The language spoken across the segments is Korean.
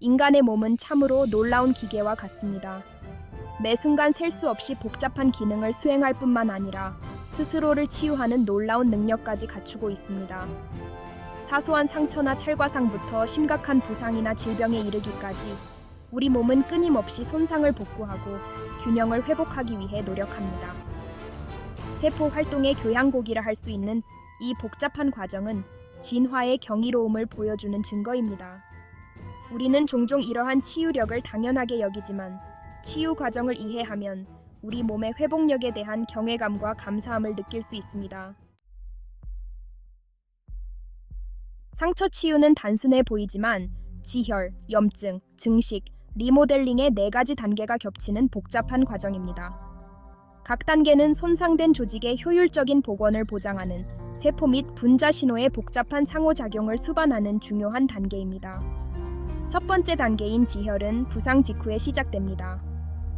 인간의 몸은 참으로 놀라운 기계와 같습니다. 매 순간 셀 수 없이 복잡한 기능을 수행할 뿐만 아니라 스스로를 치유하는 놀라운 능력까지 갖추고 있습니다. 사소한 상처나 찰과상부터 심각한 부상이나 질병에 이르기까지 우리 몸은 끊임없이 손상을 복구하고 균형을 회복하기 위해 노력합니다. 세포 활동의 교향곡이라 할 수 있는 이 복잡한 과정은 진화의 경이로움을 보여주는 증거입니다. 우리는 종종 이러한 치유력을 당연하게 여기지만 치유 과정을 이해하면 우리 몸의 회복력에 대한 경외감과 감사함을 느낄 수 있습니다. 상처 치유는 단순해 보이지만 지혈, 염증, 증식, 리모델링의 4가지 단계가 겹치는 복잡한 과정입니다. 각 단계는 손상된 조직의 효율적인 복원을 보장하는 세포 및 분자 신호의 복잡한 상호작용을 수반하는 중요한 단계입니다. 첫 번째 단계인 지혈은 부상 직후에 시작됩니다.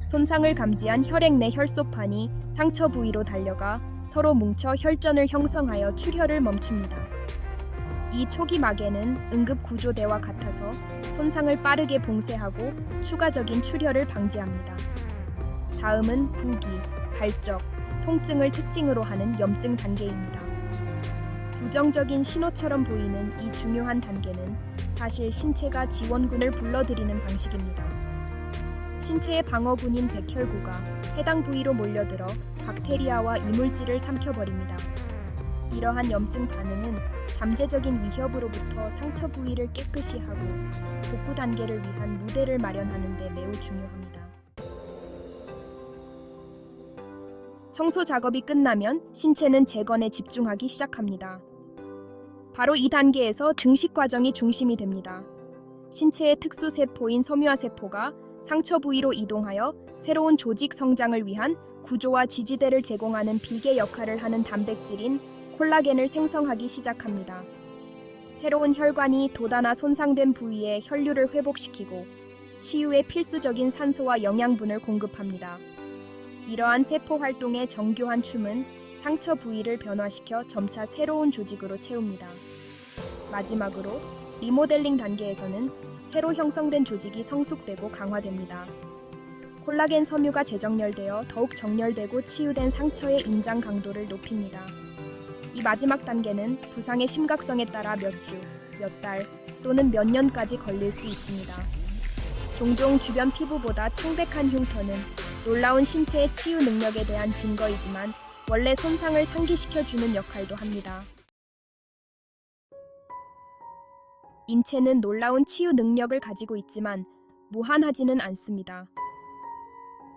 손상을 감지한 혈액 내 혈소판이 상처 부위로 달려가 서로 뭉쳐 혈전을 형성하여 출혈을 멈춥니다. 이 초기 막에는 응급 구조대와 같아서 손상을 빠르게 봉쇄하고 추가적인 출혈을 방지합니다. 다음은 부기, 발적, 통증을 특징으로 하는 염증 단계입니다. 부정적인 신호처럼 보이는 이 중요한 단계는 사실 신체가 지원군을 불러들이는 방식입니다. 신체의 방어군인 백혈구가 해당 부위로 몰려들어 박테리아와 이물질을 삼켜버립니다. 이러한 염증 반응은 잠재적인 위협으로부터 상처 부위를 깨끗이 하고 복구 단계를 위한 무대를 마련하는 데 매우 중요합니다. 청소 작업이 끝나면 신체는 재건에 집중하기 시작합니다. 바로 이 단계에서 증식 과정이 중심이 됩니다. 신체의 특수 세포인 섬유화세포가 상처 부위로 이동하여 새로운 조직 성장을 위한 구조와 지지대를 제공하는 비계 역할을 하는 단백질인 콜라겐을 생성하기 시작합니다. 새로운 혈관이 돋아나 손상된 부위에 혈류를 회복시키고 치유에 필수적인 산소와 영양분을 공급합니다. 이러한 세포 활동의 정교한 춤은 상처 부위를 변화시켜 점차 새로운 조직으로 채웁니다. 마지막으로 리모델링 단계에서는 새로 형성된 조직이 성숙되고 강화됩니다. 콜라겐 섬유가 재정렬되어 더욱 정렬되고 치유된 상처의 인장 강도를 높입니다. 이 마지막 단계는 부상의 심각성에 따라 몇 주, 몇 달 또는 몇 년까지 걸릴 수 있습니다. 종종 주변 피부보다 창백한 흉터는 놀라운 신체의 치유 능력에 대한 증거이지만 원래 손상을 상기시켜주는 역할도 합니다. 인체는 놀라운 치유 능력을 가지고 있지만 무한하지는 않습니다.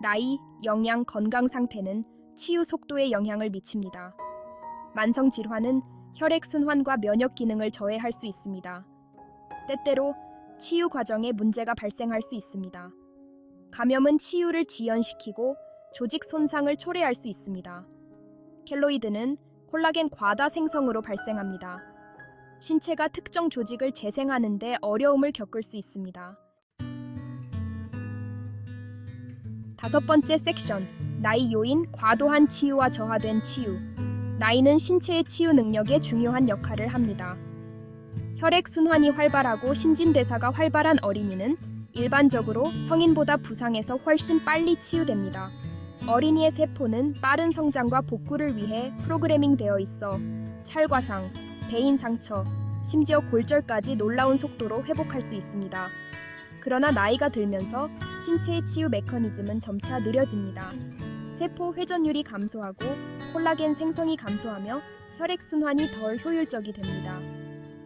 나이, 영양, 건강 상태는 치유 속도에 영향을 미칩니다. 만성 질환은 혈액 순환과 면역 기능을 저해할 수 있습니다. 때때로 치유 과정에 문제가 발생할 수 있습니다. 감염은 치유를 지연시키고 조직 손상을 초래할 수 있습니다. 켈로이드는 콜라겐 과다 생성으로 발생합니다. 신체가 특정 조직을 재생하는 데 어려움을 겪을 수 있습니다. 5번째 섹션, 나이 요인, 과도한 치유와 저하된 치유. 나이는 신체의 치유 능력에 중요한 역할을 합니다. 혈액 순환이 활발하고 신진대사가 활발한 어린이는 일반적으로 성인보다 부상에서 훨씬 빨리 치유됩니다. 어린이의 세포는 빠른 성장과 복구를 위해 프로그래밍 되어 있어 찰과상, 배인 상처, 심지어 골절까지 놀라운 속도로 회복할 수 있습니다. 그러나 나이가 들면서 신체의 치유 메커니즘은 점차 느려집니다. 세포 회전율이 감소하고 콜라겐 생성이 감소하며 혈액 순환이 덜 효율적이 됩니다.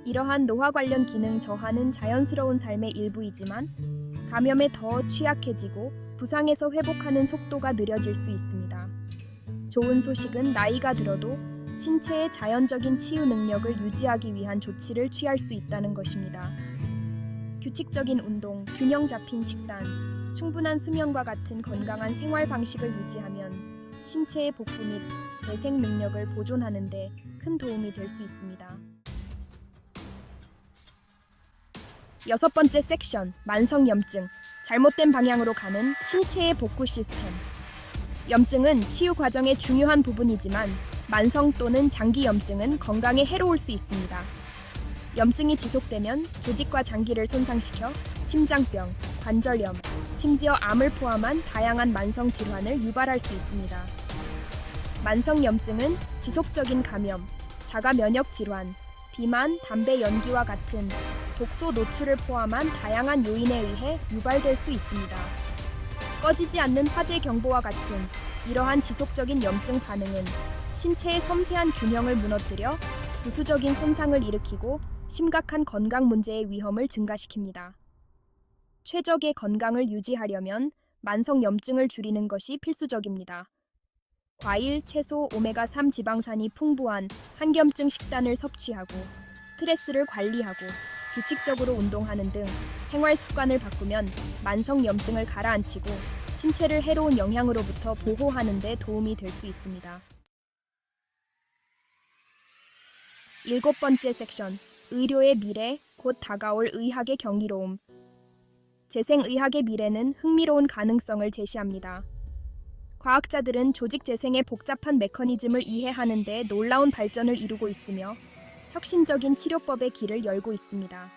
이러한 노화 관련 기능 저하는 자연스러운 삶의 일부이지만 감염에 더 취약해지고 부상에서 회복하는 속도가 느려질 수 있습니다. 좋은 소식은 나이가 들어도 신체의 자연적인 치유 능력을 유지하기 위한 조치를 취할 수 있다는 것입니다. 규칙적인 운동, 균형 잡힌 식단, 충분한 수면과 같은 건강한 생활 방식을 유지하면 신체의 복구 및 재생 능력을 보존하는 데 큰 도움이 될 수 있습니다. 6번째 섹션, 만성 염증, 잘못된 방향으로 가는 신체의 복구 시스템. 염증은 치유 과정의 중요한 부분이지만 만성 또는 장기 염증은 건강에 해로울 수 있습니다. 염증이 지속되면 조직과 장기를 손상시켜 심장병, 관절염, 심지어 암을 포함한 다양한 만성 질환을 유발할 수 있습니다. 만성 염증은 지속적인 감염, 자가 면역 질환, 비만, 담배 연기와 같은 독소 노출을 포함한 다양한 요인에 의해 유발될 수 있습니다. 꺼지지 않는 화재 경보와 같은 이러한 지속적인 염증 반응은 신체의 섬세한 균형을 무너뜨려 부수적인 손상을 일으키고 심각한 건강 문제의 위험을 증가시킵니다. 최적의 건강을 유지하려면 만성 염증을 줄이는 것이 필수적입니다. 과일, 채소, 오메가3 지방산이 풍부한 한겸증 식단을 섭취하고 스트레스를 관리하고 규칙적으로 운동하는 등 생활 습관을 바꾸면 만성 염증을 가라앉히고 신체를 해로운 영향으로부터 보호하는 데 도움이 될 수 있습니다. 7번째 섹션, 의료의 미래, 곧 다가올 의학의 경이로움. 재생의학의 미래는 흥미로운 가능성을 제시합니다. 과학자들은 조직 재생의 복잡한 메커니즘을 이해하는 데 놀라운 발전을 이루고 있으며 혁신적인 치료법의 길을 열고 있습니다.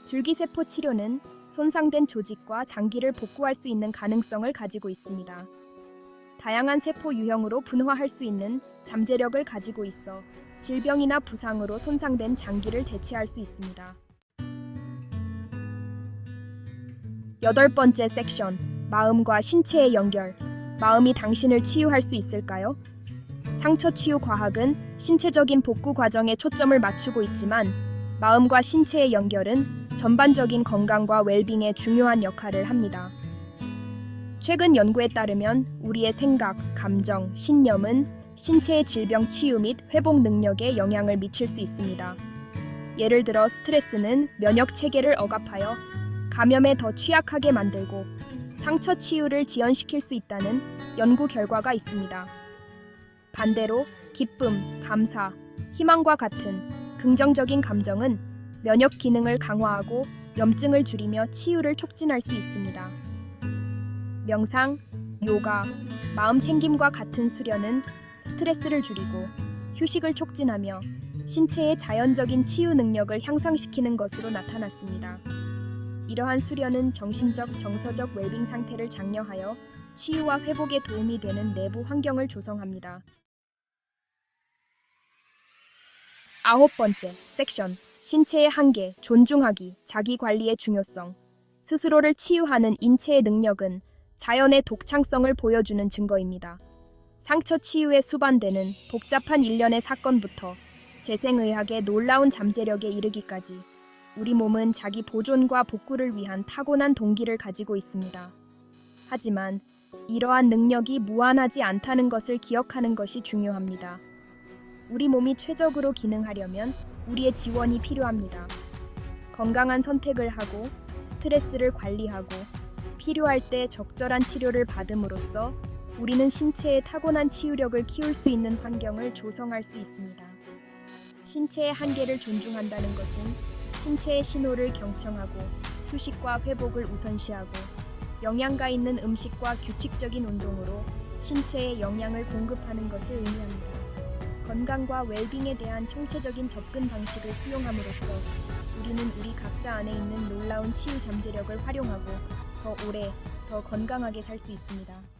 줄기세포 치료는 손상된 조직과 장기를 복구할 수 있는 가능성을 가지고 있습니다. 다양한 세포 유형으로 분화할 수 있는 잠재력을 가지고 있어 질병이나 부상으로 손상된 장기를 대체할 수 있습니다. 8번째 섹션, 마음과 신체의 연결. 마음이 당신을 치유할 수 있을까요? 상처 치유 과학은 신체적인 복구 과정에 초점을 맞추고 있지만 마음과 신체의 연결은 전반적인 건강과 웰빙에 중요한 역할을 합니다. 최근 연구에 따르면 우리의 생각, 감정, 신념은 신체의 질병 치유 및 회복 능력에 영향을 미칠 수 있습니다. 예를 들어 스트레스는 면역 체계를 억압하여 감염에 더 취약하게 만들고 상처 치유를 지연시킬 수 있다는 연구 결과가 있습니다. 반대로 기쁨, 감사, 희망과 같은 긍정적인 감정은 면역 기능을 강화하고 염증을 줄이며 치유를 촉진할 수 있습니다. 명상, 요가, 마음 챙김과 같은 수련은 스트레스를 줄이고 휴식을 촉진하며 신체의 자연적인 치유 능력을 향상시키는 것으로 나타났습니다. 이러한 수련은 정신적, 정서적 웰빙 상태를 장려하여 치유와 회복에 도움이 되는 내부 환경을 조성합니다. 9번째 섹션, 신체의 한계, 존중하기, 자기관리의 중요성. 스스로를 치유하는 인체의 능력은 자연의 독창성을 보여주는 증거입니다. 상처 치유에 수반되는 복잡한 일련의 사건부터 재생의학의 놀라운 잠재력에 이르기까지 우리 몸은 자기 보존과 복구를 위한 타고난 동기를 가지고 있습니다. 하지만 이러한 능력이 무한하지 않다는 것을 기억하는 것이 중요합니다. 우리 몸이 최적으로 기능하려면 우리의 지원이 필요합니다. 건강한 선택을 하고 스트레스를 관리하고 필요할 때 적절한 치료를 받음으로써 우리는 신체의 타고난 치유력을 키울 수 있는 환경을 조성할 수 있습니다. 신체의 한계를 존중한다는 것은 신체의 신호를 경청하고 휴식과 회복을 우선시하고 영양가 있는 음식과 규칙적인 운동으로 신체에 영양을 공급하는 것을 의미합니다. 건강과 웰빙에 대한 총체적인 접근 방식을 수용함으로써 우리는 우리 각자 안에 있는 놀라운 치유 잠재력을 활용하고 더 오래, 더 건강하게 살 수 있습니다.